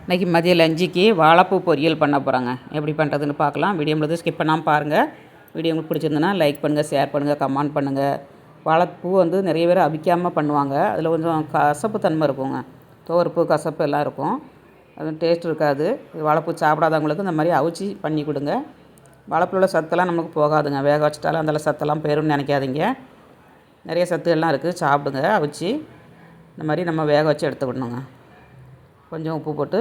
இன்றைக்கி மதிய லஞ்சுக்கு வாழைப்பூ பொரியல் பண்ண போகிறாங்க. எப்படி பண்ணுறதுன்னு பார்க்கலாம். வீடியோ முழுது ஸ்கிப் பண்ணாமல் பாருங்கள். வீடியோ உங்களுக்கு பிடிச்சிருந்ததுன்னா லைக் பண்ணுங்கள், ஷேர் பண்ணுங்கள், கமெண்ட் பண்ணுங்கள். வாழைப்பூ நிறைய பேர் அவிக்காமல் பண்ணுவாங்க. அதில் கொஞ்சம் கசப்பு தன்மை இருக்குங்க. துவர்ப்பு கசப்பு எல்லாம் இருக்கும். அது டேஸ்ட் இருக்காது. வாழைப்பூ சாப்பிடாதவங்களுக்கு இந்த மாதிரி அவிச்சி பண்ணி கொடுங்க. வாழைப்பூவில் சத்தெல்லாம் நமக்கு போகாதுங்க. வேக வச்சிட்டாலும் அதில் சத்தெல்லாம் போயிரும்னு நினைக்காதீங்க. நிறைய சத்துகள்லாம் இருக்குது. சாப்பிடுங்க அவிச்சி. இந்த மாதிரி நம்ம வேக வச்சு எடுத்துக்கிடணுங்க. கொஞ்சம் உப்பு போட்டு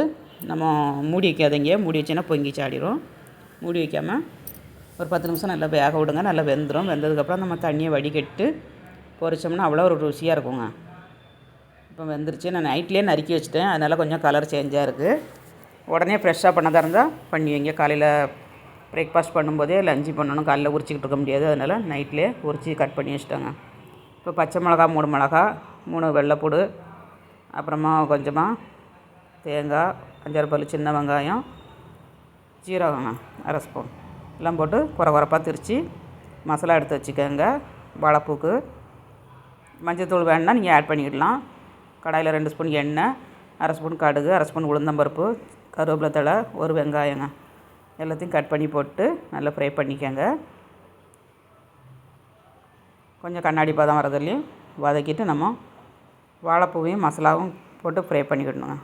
நம்ம மூடி வைக்காதீங்க. மூடி வச்சோன்னா பொங்கி சாடிடும். மூடி வைக்காமல் ஒரு 10 நிமிஷம் நல்லா வேக விடுங்க. நல்லா வெந்துடும். வெந்ததுக்கப்புறம் நம்ம தண்ணியை வடிகட்டு பொரிச்சோம்னா அவ்வளோ ஒரு ருசியாக இருக்குங்க. இப்போ வெந்துருச்சு. நான் நைட்லேயே நறுக்கி வச்சுட்டேன். அதனால் கொஞ்சம் கலர் சேஞ்சாக இருக்குது. உடனே ஃப்ரெஷ்ஷாக பண்ணதாக இருந்தால் பண்ணி வைங்க. காலையில் பிரேக்ஃபாஸ்ட் பண்ணும்போதே லஞ்சு பண்ணணும். காலையில் உரிச்சிக்கிட்டு இருக்க முடியாது. அதனால் நைட்லேயே உரித்து கட் பண்ணி வச்சுட்டேங்க. இப்போ பச்சை மிளகா 3 மிளகா, 3 வெள்ளைப்பூடு, அப்புறமா கொஞ்சமாக தேங்காய், 5-6 பல் சின்ன வெங்காயம், ஜீரகங்க 1/2 ஸ்பூன் எல்லாம் போட்டு குறப்பாக திரித்து மசாலா எடுத்து வச்சுக்கோங்க. வாழைப்பூக்கு மஞ்சள்தூள் வேணுன்னா நீங்கள் ஆட் பண்ணிக்கிடலாம். கடாயில் 2 ஸ்பூன் எண்ணெய், 1/2 ஸ்பூன் கடுகு, 1/2 ஸ்பூன் உளுந்தம்பருப்பு, கருவேப்பிலை தழை, ஒரு வெங்காயங்க எல்லாத்தையும் கட் பண்ணி போட்டு நல்லா ஃப்ரை பண்ணிக்கோங்க. கொஞ்சம் கண்ணாடி பதம் வரதுலையும் வதக்கிட்டு நம்ம வாழைப்பூவையும் மசாலாவும் போட்டு ஃப்ரை பண்ணிக்கிடணுங்க.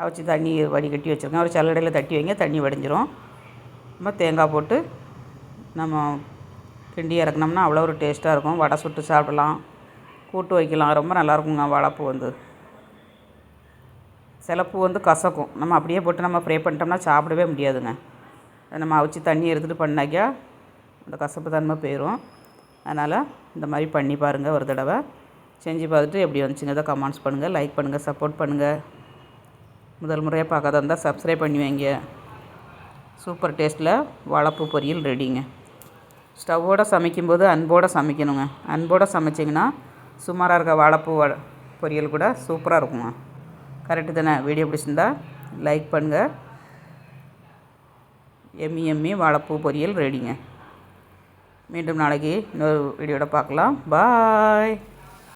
அவிச்சி தண்ணி வடிகட்டி வச்சுருக்கேன். ஒரு சல்லடையில் தட்டி வைங்க, தண்ணி வடிஞ்சிரும். நம்ம தேங்காய் போட்டு நம்ம கிண்டி இறக்குனோம்னா அவ்வளோ ஒரு டேஸ்ட்டாக இருக்கும். வடை சுட்டு சாப்பிடலாம், கூட்டு வைக்கலாம். ரொம்ப நல்லாயிருக்குங்க வாழைப்பூ. சில பூ கசக்கும். நம்ம அப்படியே போட்டு நம்ம ஃப்ரை பண்ணிட்டோம்னா சாப்பிடவே முடியாதுங்க. நம்ம அவிச்சி தண்ணி எடுத்துகிட்டு பண்ணாக்கா அந்த கசப்பு தன்மை போயிடும். அதனால் இந்த மாதிரி பண்ணி பாருங்கள். ஒரு தடவை செஞ்சு பார்த்துட்டு எப்படி வந்துச்சுங்க கமெண்ட்ஸ் பண்ணுங்கள், லைக் பண்ணுங்கள், சப்போர்ட் பண்ணுங்கள். முதல் முறையாக பார்க்காத இருந்தால் சப்ஸ்கிரைப் பண்ணி வைங்க. சூப்பர் டேஸ்ட்டில் வாழைப்பூ பொரியல் ரெடிங்க. ஸ்டவ்வோடு சமைக்கும்போது அன்போடு சமைக்கணுங்க. அன்போடு சமைச்சிங்கன்னா சுமாராக இருக்க வாழைப்பூ பொரியல் கூட சூப்பராக இருக்குங்க. கரெக்டு தானே? வீடியோ பிடிச்சிருந்தா லைக் பண்ணுங்கள். எம்மி வாழைப்பூ பொரியல் ரெடிங்க. மீண்டும் நாளைக்கு இன்னொரு வீடியோட பார்க்கலாம். பாய்.